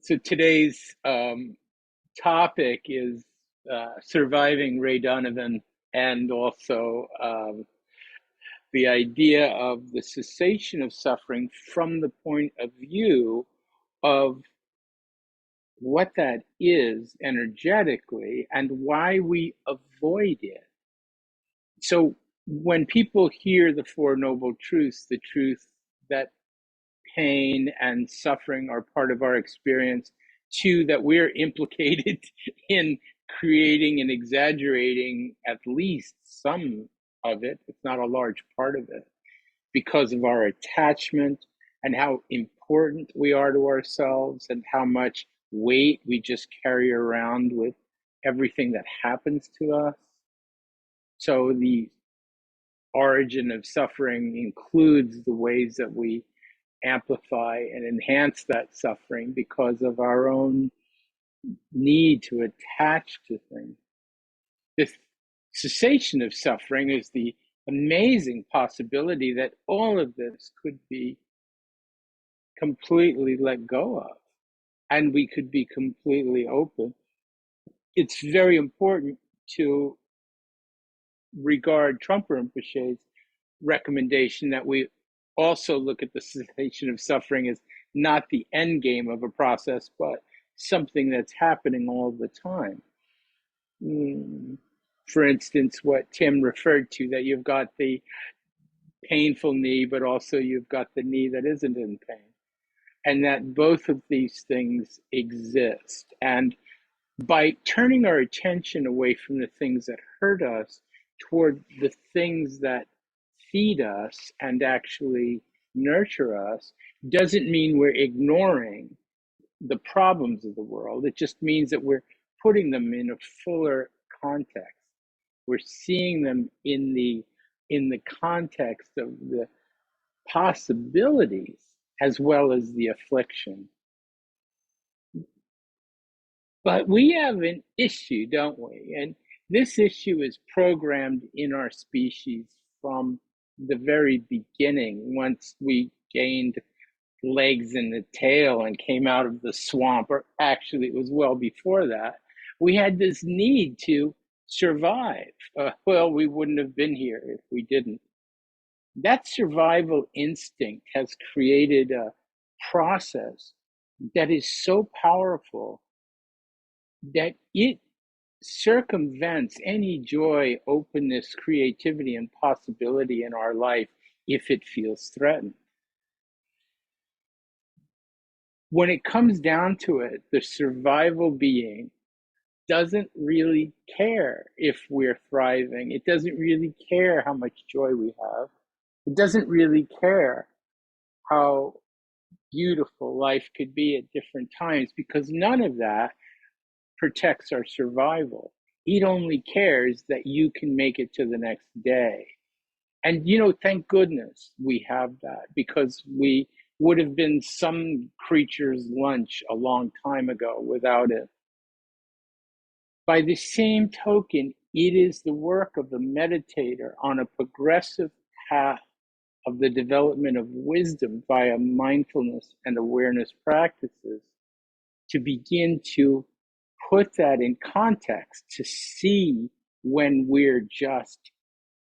So today's topic is surviving Ray Donovan, and also the idea of the cessation of suffering from the point of view of what that is energetically and why we avoid it. So when people hear the Four Noble Truths, the truth that pain and suffering are part of our experience, two, that we're implicated in creating and exaggerating at least some of it, if not a large part of it, because of our attachment and how important we are to ourselves and how much weight we just carry around with everything that happens to us. So the origin of suffering includes the ways that we amplify and enhance that suffering because of our own need to attach to things. This cessation of suffering is the amazing possibility that all of this could be completely let go of, and we could be completely open. It's very important to regard Trungpa Rinpoche's recommendation that we also look at the cessation of suffering as not the end game of a process, but something that's happening all the time. For instance, what Tim referred to, that you've got the painful knee, but also you've got the knee that isn't in pain. And that both of these things exist. And by turning our attention away from the things that hurt us toward the things that feed us and actually nurture us, doesn't mean we're ignoring the problems of the world. It just means that we're putting them in a fuller context. We're seeing them in the context of the possibilities as well as the affliction. But we have an issue, don't we? And this issue is programmed in our species from the very beginning. Once we gained legs and a tail and came out of the swamp, or actually it was well before that, we had this need to survive. Well, we wouldn't have been here if we didn't. That survival instinct has created a process that is so powerful that it circumvents any joy, openness, creativity, and possibility in our life if it feels threatened. When it comes down to it, the survival being doesn't really care if we're thriving. It doesn't really care how much joy we have. It doesn't really care how beautiful life could be at different times, because none of that protects our survival. It only cares that you can make it to the next day. And, thank goodness we have that, because we would have been some creature's lunch a long time ago without it. By the same token, it is the work of the meditator on a progressive path of the development of wisdom via mindfulness and awareness practices to begin to put that in context, to see when we're just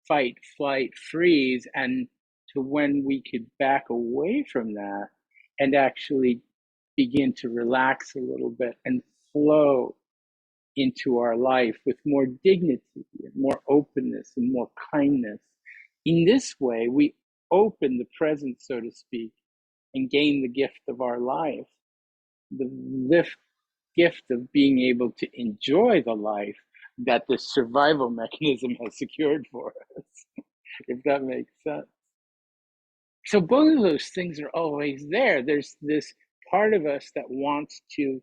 fight, flight, freeze, and to when we could back away from that and actually begin to relax a little bit and flow into our life with more dignity and more openness and more kindness. In this way, we open the present, so to speak, and gain the gift of our life, the gift of being able to enjoy the life that the survival mechanism has secured for us, if that makes sense. So both of those things are always there. There's this part of us that wants to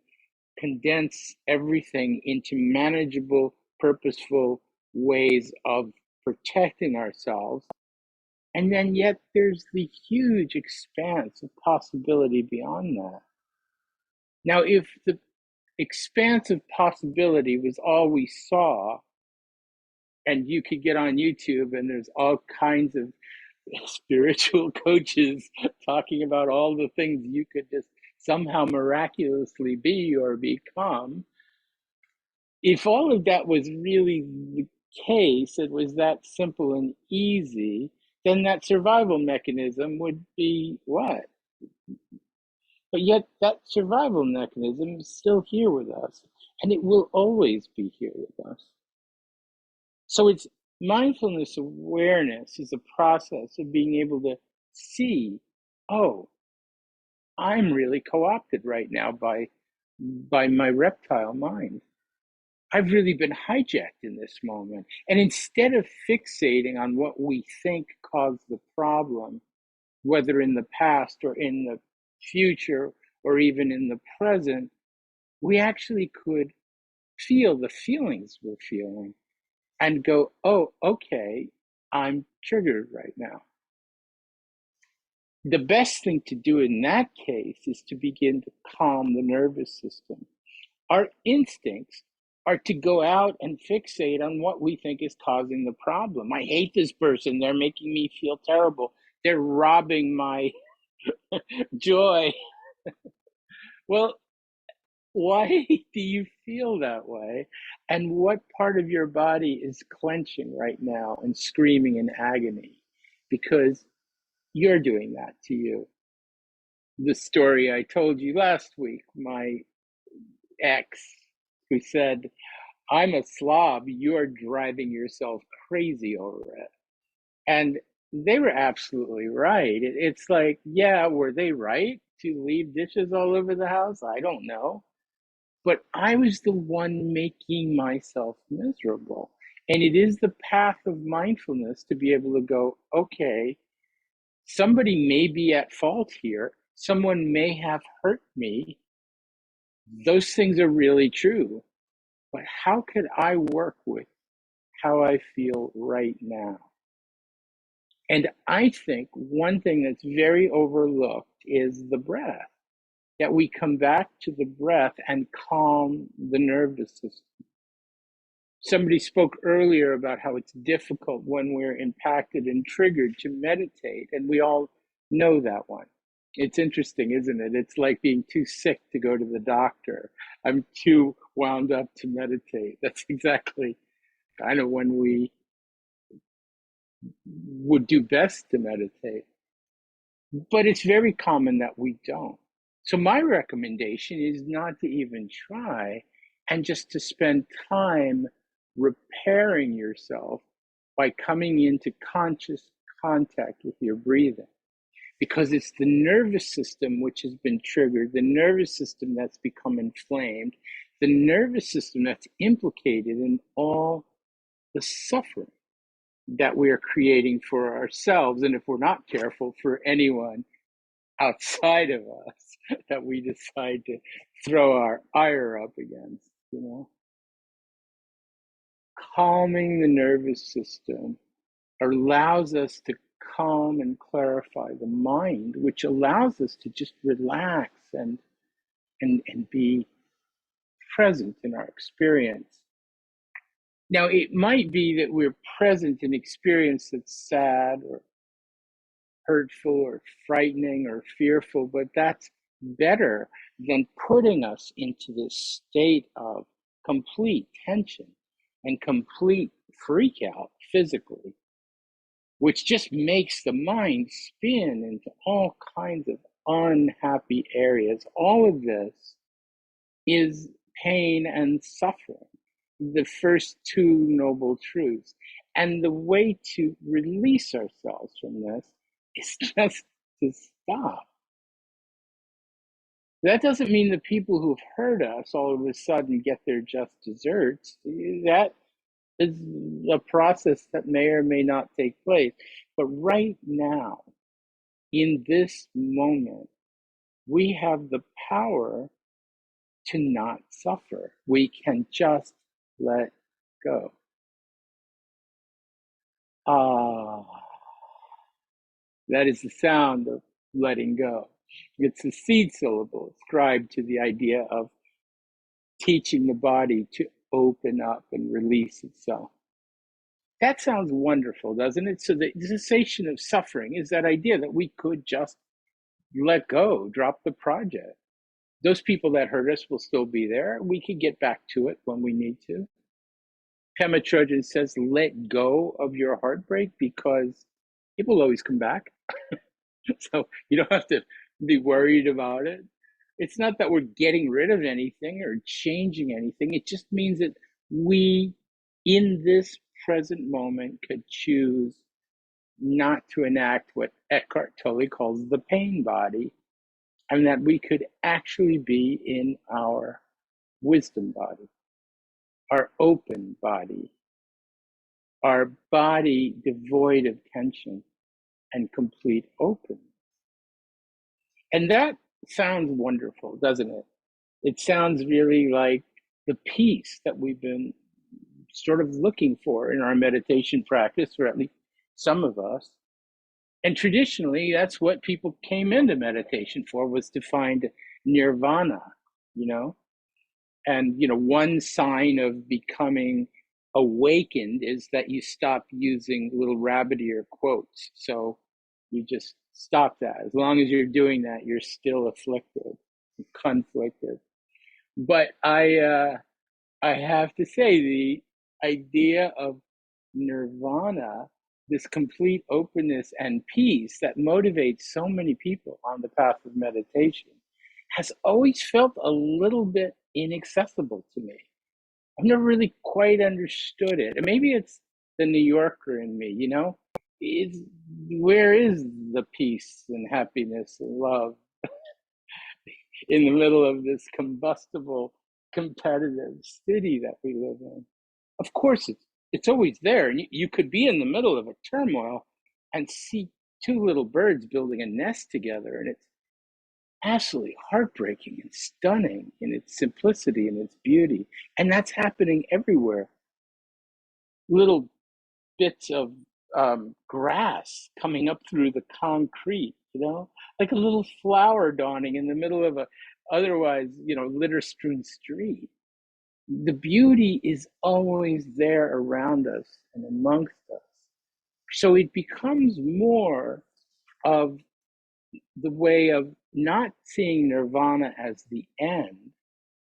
condense everything into manageable, purposeful ways of protecting ourselves. And then yet there's the huge expanse of possibility beyond that. Now, if the expanse of possibility was all we saw, and you could get on YouTube and there's all kinds of spiritual coaches talking about all the things you could just somehow miraculously be or become. If all of that was really the case, it was that simple and easy, then that survival mechanism would be what? But yet, that survival mechanism is still here with us, and it will always be here with us. So, it's mindfulness awareness is a process of being able to see, oh, I'm really co opted right now by my reptile mind. I've really been hijacked in this moment. And instead of fixating on what we think caused the problem, whether in the past or in the future or even in the present, we actually could feel the feelings we're feeling and go, oh, okay, I'm triggered right now. The best thing to do in that case is to begin to calm the nervous system. Our instincts are to go out and fixate on what we think is causing the problem. I hate this person. They're making me feel terrible. They're robbing my joy. Well, why do you feel that way? And what part of your body is clenching right now and screaming in agony? Because you're doing that to you. The story I told you last week, my ex who said, I'm a slob, you're driving yourself crazy over it. And they were absolutely right. It's like, yeah, were they right to leave dishes all over the house? I don't know. But I was the one making myself miserable. And it is the path of mindfulness to be able to go, okay, somebody may be at fault here. Someone may have hurt me. Those things are really true. But how could I work with how I feel right now? And I think one thing that's very overlooked is the breath, that we come back to the breath and calm the nervous system. Somebody spoke earlier about how it's difficult when we're impacted and triggered to meditate, and we all know that one. It's interesting, isn't it? It's like being too sick to go to the doctor. I'm too wound up to meditate. That's exactly kind of when we would do best to meditate. But it's very common that we don't. So my recommendation is not to even try and just to spend time repairing yourself by coming into conscious contact with your breathing. Because it's the nervous system which has been triggered, the nervous system that's become inflamed, the nervous system that's implicated in all the suffering that we are creating for ourselves, and if we're not careful, for anyone outside of us that we decide to throw our ire up against, you know. Calming the nervous system allows us to calm and clarify the mind, which allows us to just relax and be present in our experience. Now, it might be that we're present in experience that's sad or hurtful or frightening or fearful, but that's better than putting us into this state of complete tension and complete freak out physically, which just makes the mind spin into all kinds of unhappy areas. All of this is pain and suffering, the first two noble truths. And the way to release ourselves from this is just to stop. That doesn't mean the people who've hurt us all of a sudden get their just desserts. That is a process that may or may not take place. But right now, in this moment, we have the power to not suffer. We can just let go. Ah, that is the sound of letting go. It's a seed syllable ascribed to the idea of teaching the body to open up and release itself. That sounds wonderful, doesn't it? So the cessation of suffering is that idea that we could just let go, drop the project. Those people that hurt us will still be there. We can get back to it when we need to. Pema Chodron says, let go of your heartbreak because it will always come back. So you don't have to be worried about it. It's not that we're getting rid of anything or changing anything. It just means that we, in this present moment, could choose not to enact what Eckhart Tolle calls the pain body, and that we could actually be in our wisdom body, our open body, our body devoid of tension and complete openness. And that sounds wonderful, doesn't it? It sounds really like the peace that we've been sort of looking for in our meditation practice, or at least some of us. And traditionally, that's what people came into meditation for, was to find nirvana, you know? And, one sign of becoming awakened is that you stop using little rabbit ear quotes. So you just stop that. As long as you're doing that, you're still afflicted, conflicted. But I have to say, the idea of nirvana, this complete openness and peace that motivates so many people on the path of meditation, has always felt a little bit inaccessible to me. I've never really quite understood it. And maybe it's the New Yorker in me, Is where is the peace and happiness and love in the middle of this combustible, competitive city that we live in? Of course, it's always there. You could be in the middle of a turmoil and see two little birds building a nest together, and it's absolutely heartbreaking and stunning in its simplicity and its beauty. And that's happening everywhere. Little bits of grass coming up through the concrete, like a little flower dawning in the middle of a otherwise, litter strewn street. The beauty is always there around us and amongst us. So it becomes more of the way of not seeing nirvana as the end,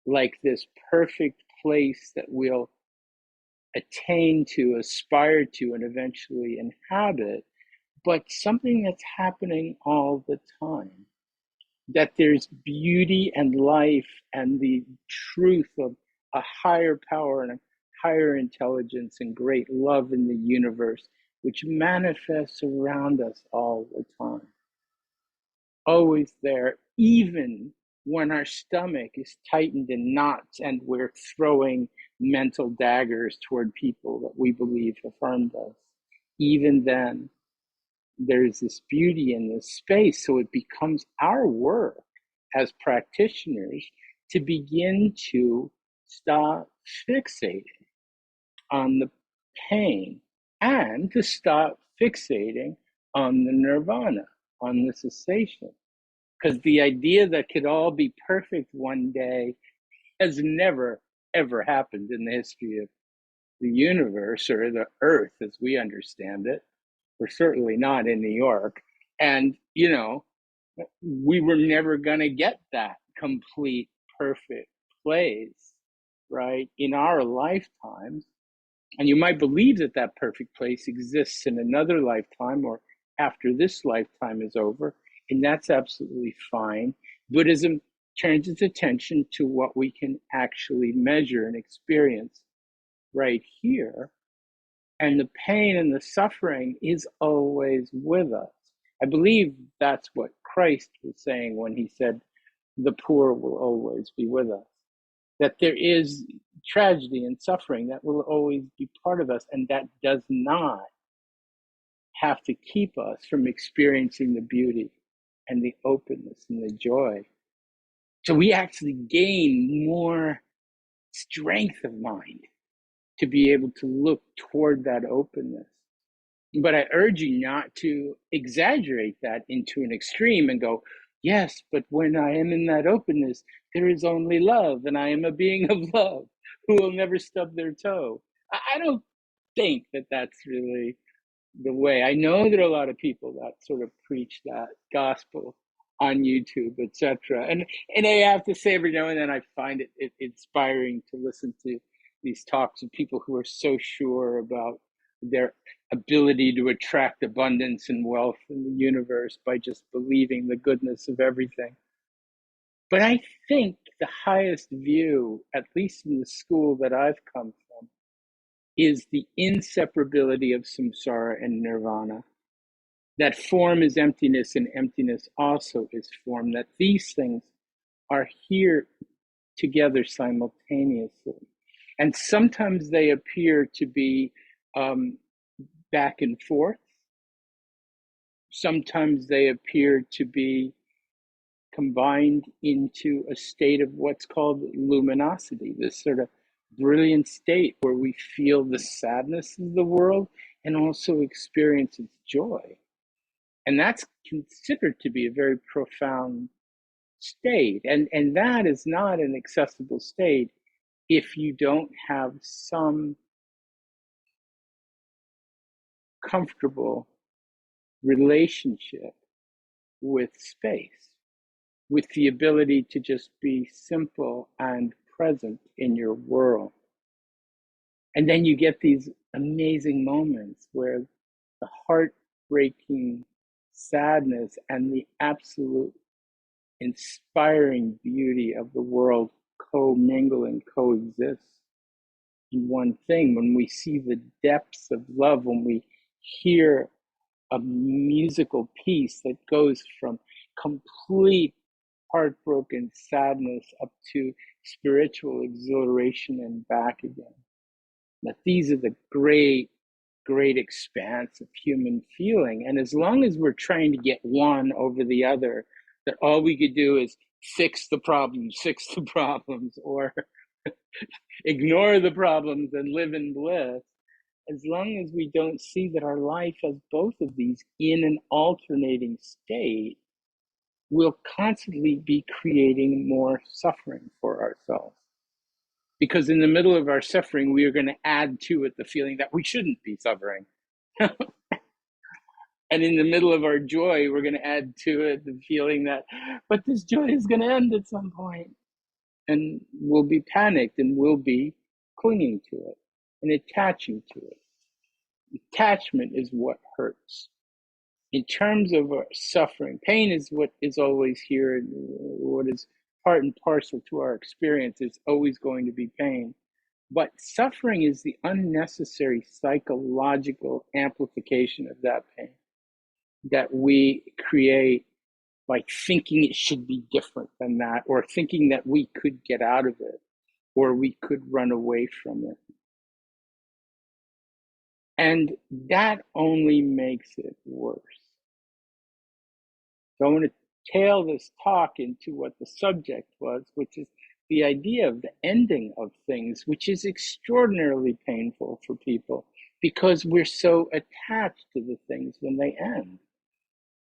like this perfect place that we'll attain to, aspire to, and eventually inhabit, but something that's happening all the time. That there's beauty and life and the truth of a higher power and a higher intelligence and great love in the universe, which manifests around us all the time. Always there, even when our stomach is tightened in knots and we're throwing mental daggers toward people that we believe have harmed us. Even then, there's this beauty in this space. So it becomes our work as practitioners to begin to stop fixating on the pain and to stop fixating on the nirvana, on the cessation. Because the idea that could all be perfect one day has never, ever happened in the history of the universe or the earth as we understand it. We're certainly not in New York. And, we were never going to get that complete, perfect place, right, in our lifetimes. And you might believe that that perfect place exists in another lifetime or after this lifetime is over, and that's absolutely fine. Buddhism turns its attention to what we can actually measure and experience right here. And the pain and the suffering is always with us. I believe that's what Christ was saying when he said, the poor will always be with us. That there is tragedy and suffering that will always be part of us, and that does not have to keep us from experiencing the beauty and the openness and the joy. So we actually gain more strength of mind to be able to look toward that openness. But I urge you not to exaggerate that into an extreme and go, yes, but when I am in that openness, there is only love, and I am a being of love who will never stub their toe. I don't think that that's really the way. I know there are a lot of people that sort of preach that gospel on YouTube, etc. And I have to say, every now and then I find it inspiring to listen to these talks of people who are so sure about their ability to attract abundance and wealth in the universe by just believing the goodness of everything. But I think the highest view, at least in the school that I've come from, is the inseparability of samsara and nirvana. That form is emptiness and emptiness also is form, that these things are here together simultaneously. And sometimes they appear to be back and forth. Sometimes they appear to be combined into a state of what's called luminosity, this sort of brilliant state where we feel the sadness of the world and also experience its joy. And that's considered to be a very profound state. And that is not an accessible state if you don't have some comfortable relationship with space, with the ability to just be simple and present in your world. And then you get these amazing moments where the heartbreaking sadness and the absolute inspiring beauty of the world commingle and coexist in one thing. When we see the depths of love, when we hear a musical piece that goes from complete heartbroken sadness up to spiritual exhilaration and back again. That these are the great expanse of human feeling. And as long as we're trying to get one over the other, that all we could do is fix the problems, or ignore the problems and live in bliss, as long as we don't see that our life has both of these in an alternating state, we'll constantly be creating more suffering for ourselves. Because in the middle of our suffering, we are going to add to it the feeling that we shouldn't be suffering. And in the middle of our joy, we're going to add to it the feeling that, but this joy is going to end at some point. And we'll be panicked and we'll be clinging to it and attaching to it. Attachment is what hurts. In terms of our suffering, pain is what is always here, and what is part and parcel to our experience is always going to be pain. But suffering is the unnecessary psychological amplification of that pain that we create by thinking it should be different than that, or thinking that we could get out of it, or we could run away from it. And that only makes it worse. So I want to tail this talk into what the subject was, which is the idea of the ending of things, which is extraordinarily painful for people because we're so attached to the things when they end.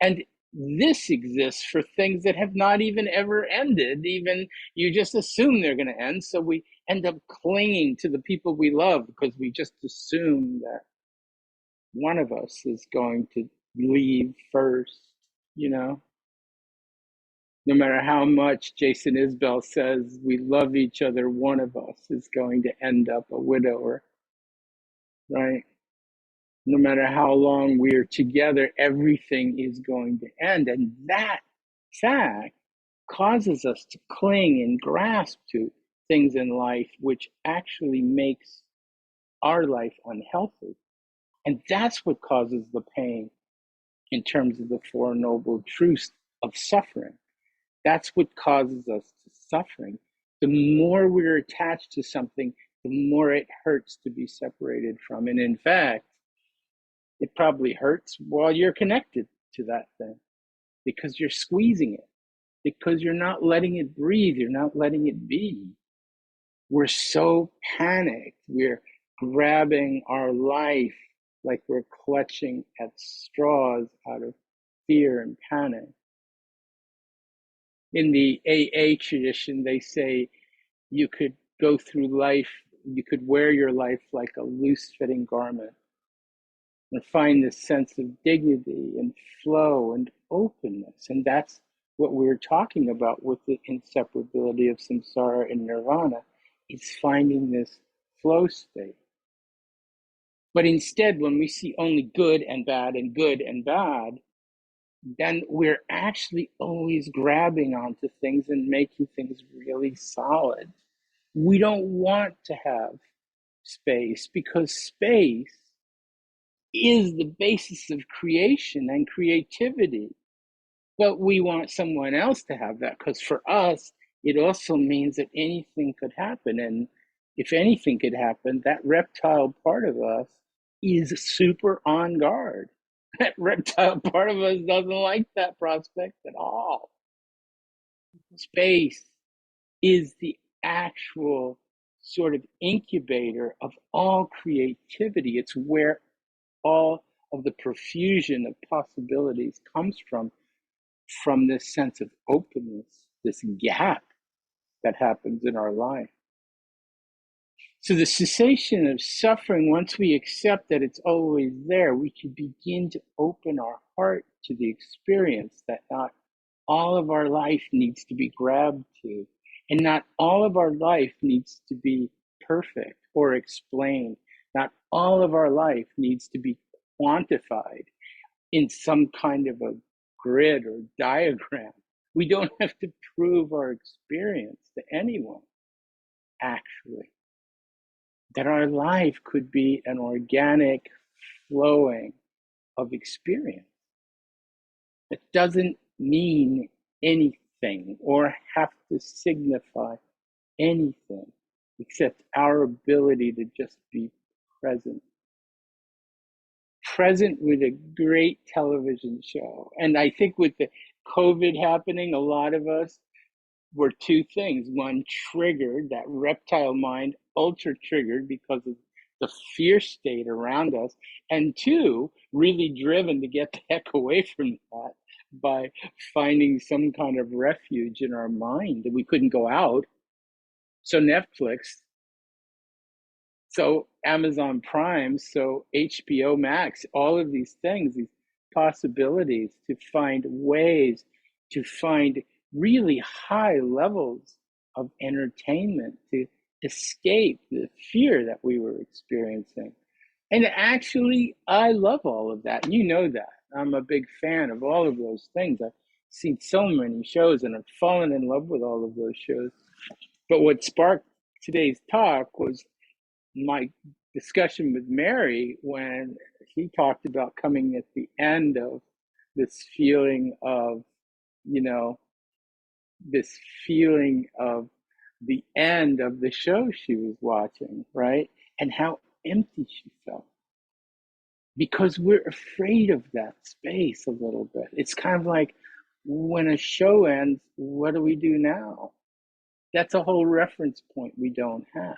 And this exists for things that have not even ever ended. Even you just assume they're going to end. So we end up clinging to the people we love because we just assume that one of us is going to leave first, you know? No matter how much Jason Isbell says we love each other, one of us is going to end up a widower, right? No matter how long we're together, everything is going to end. And that fact causes us to cling and grasp to things in life, which actually makes our life unhealthy. And that's what causes the pain in terms of the Four Noble Truths of suffering. That's what causes us to suffering. The more we're attached to something, the more it hurts to be separated from. And in fact, it probably hurts while you're connected to that thing because you're squeezing it, because you're not letting it breathe, you're not letting it be. We're so panicked. We're grabbing our life like we're clutching at straws out of fear and panic. In the AA tradition, they say you could go through life, you could wear your life like a loose-fitting garment and find this sense of dignity and flow and openness. And that's what we're talking about with the inseparability of samsara and nirvana is finding this flow state. But instead, when we see only good and bad and good and bad, then we're actually always grabbing onto things and making things really solid. We don't want to have space because space is the basis of creation and creativity. But we want someone else to have that because for us, it also means that anything could happen. And if anything could happen, that reptile part of us is super on guard. That reptile part of us doesn't like that prospect at all. Space is the actual sort of incubator of all creativity. It's where all of the profusion of possibilities comes from this sense of openness, this gap that happens in our life. So the cessation of suffering, once we accept that it's always there, we can begin to open our heart to the experience that not all of our life needs to be grabbed to, and not all of our life needs to be perfect or explained. Not all of our life needs to be quantified in some kind of a grid or diagram. We don't have to prove our experience to anyone, actually. That our life could be an organic flowing of experience. It doesn't mean anything or have to signify anything except our ability to just be present. Present with a great television show. And I think with the COVID happening, a lot of us were two things. One, triggered, that reptile mind, ultra triggered because of the fear state around us. And two, really driven to get the heck away from that by finding some kind of refuge in our mind that we couldn't go out. So Netflix, so Amazon Prime, so HBO Max, all of these things, these possibilities to find ways to find really high levels of entertainment to escape the fear that we were experiencing. And actually, I love all of that. You know that. I'm a big fan of all of those things. I've seen so many shows and I've fallen in love with all of those shows. But what sparked today's talk was my discussion with Mary when he talked about coming at the end of this feeling of, you know, this feeling of the end of the show she was watching, right? And how empty she felt. Because we're afraid of that space a little bit. It's kind of like when a show ends, what do we do now? That's a whole reference point we don't have.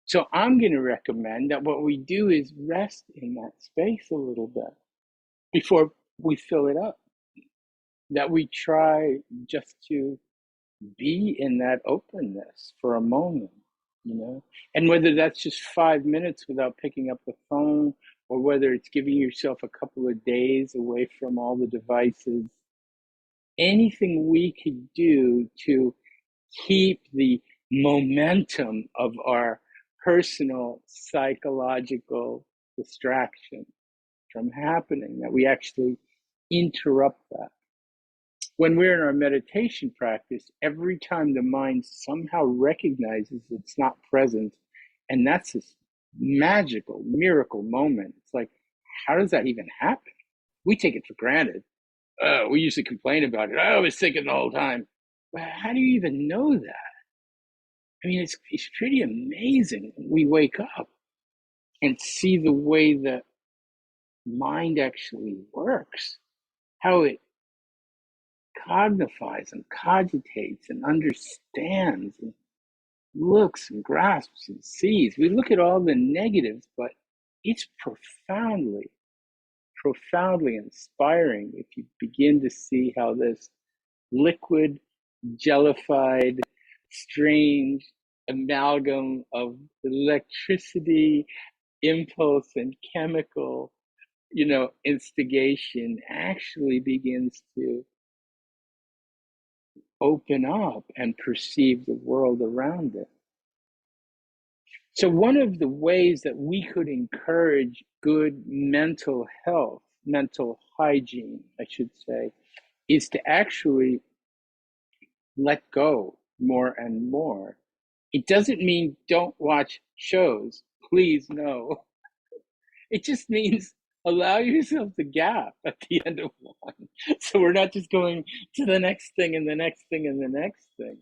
So I'm going to recommend that what we do is rest in that space a little bit before we fill it up. That we try just to be in that openness for a moment, you know? And whether that's just 5 minutes without picking up the phone, or whether it's giving yourself a couple of days away from all the devices, anything we could do to keep the momentum of our personal psychological distraction from happening, that we actually interrupt that. When we're in our meditation practice, every time the mind somehow recognizes it's not present, and that's this magical miracle moment. It's like, how does that even happen? We take it for granted. We usually complain about it. I was thinking the whole time. But how do you even know that? I mean, it's pretty amazing when we wake up and see the way the mind actually works, how it cognifies and cogitates and understands and looks and grasps and sees. We look at all the negatives, but it's profoundly, profoundly inspiring if you begin to see how this liquid, jellified, strange amalgam of electricity, impulse, and chemical, instigation actually begins to open up and perceive the world around it. So one of the ways that we could encourage good mental health, mental hygiene, I should say, is to actually let go more and more. It doesn't mean don't watch shows. Please, no. It just means allow yourself the gap at the end of one. So we're not just going to the next thing and the next thing and the next thing.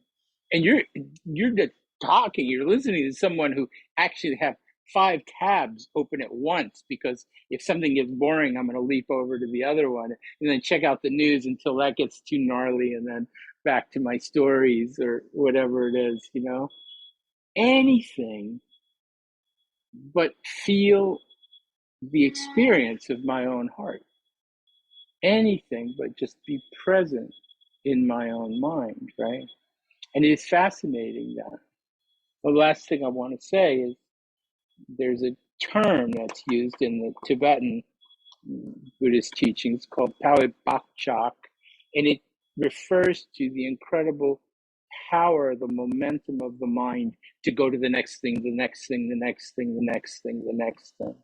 And you're just talking, you're listening to someone who actually have 5 tabs open at once, because if something gets boring, I'm going to leap over to the other one and then check out the news until that gets too gnarly, and then back to my stories or whatever it is, anything but feel the experience of my own heart. Anything but just be present in my own mind, right? And it's fascinating that. The last thing I want to say is there's a term that's used in the Tibetan Buddhist teachings called Pawibakchak, and it refers to the incredible power, the momentum of the mind to go to the next thing, the next thing, the next thing, the next thing, the next thing.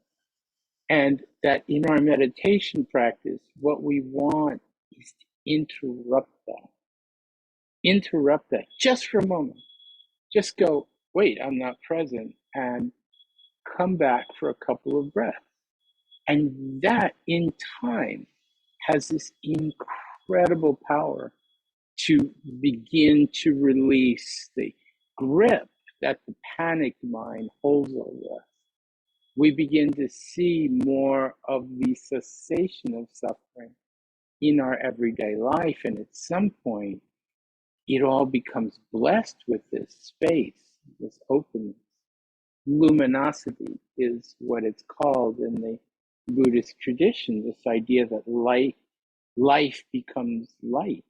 And that in our meditation practice, what we want is to interrupt that. Interrupt that just for a moment. Just go, wait, I'm not present, and come back for a couple of breaths. And that in time has this incredible power to begin to release the grip that the panicked mind holds over us. We begin to see more of the cessation of suffering in our everyday life. And at some point, it all becomes blessed with this space, this openness. Luminosity is what it's called in the Buddhist tradition, this idea that life becomes light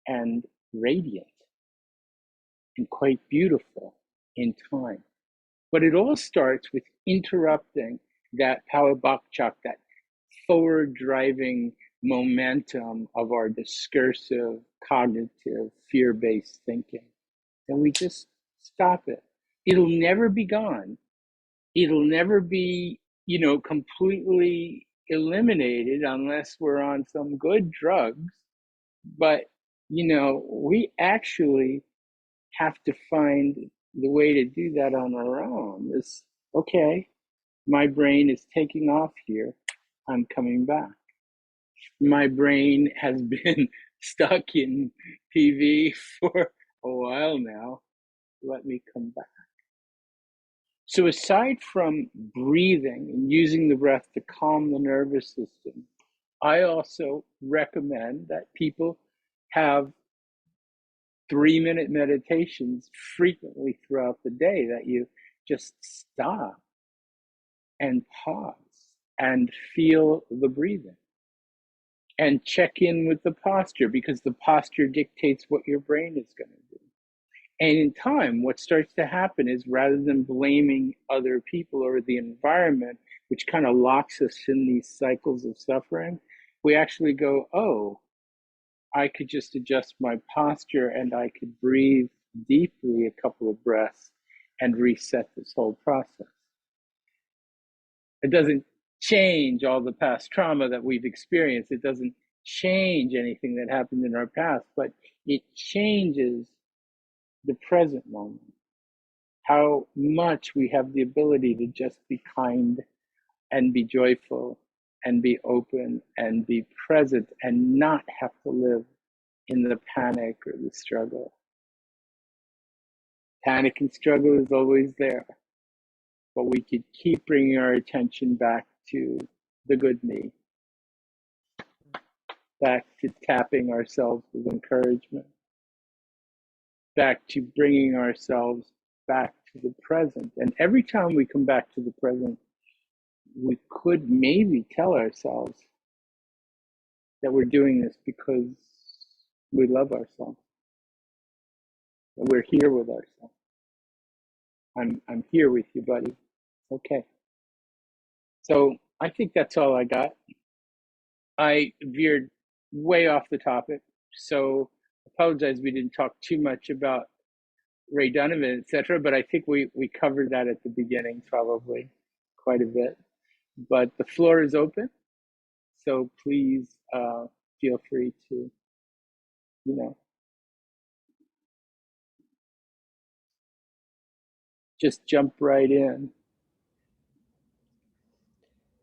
and radiant and quite beautiful in time. But it all starts with interrupting that Pawibakchak, that forward driving momentum of our discursive, cognitive, fear-based thinking. And we just stop it. It'll never be gone. It'll never be, completely eliminated unless we're on some good drugs. But, we actually have to find the way to do that on our own. This, okay, my brain is taking off here. I'm coming back. My brain has been stuck in TV for a while now. Let me come back. So aside from breathing and using the breath to calm the nervous system, I also recommend that people have 3-minute meditations frequently throughout the day, that you just stop and pause and feel the breathing and check in with the posture, because the posture dictates what your brain is going to do. And in time, what starts to happen is, rather than blaming other people or the environment, which kind of locks us in these cycles of suffering, we actually go, oh, I could just adjust my posture and I could breathe deeply a couple of breaths and reset this whole process. It doesn't change all the past trauma that we've experienced. It doesn't change anything that happened in our past, but it changes the present moment. How much we have the ability to just be kind and be joyful and be open and be present and not have to live in the panic or the struggle. Panic and struggle is always there, but we could keep bringing our attention back to the good me, back to tapping ourselves with encouragement, back to bringing ourselves back to the present. And every time we come back to the present, we could maybe tell ourselves that we're doing this because we love ourselves, that we're here with ourselves. I'm here with you, buddy. Okay. So I think that's all I got. I veered way off the topic. So apologize we didn't talk too much about Ray Donovan, etc. But I think we covered that at the beginning, probably quite a bit. But the floor is open, so please feel free to, you know, just jump right in.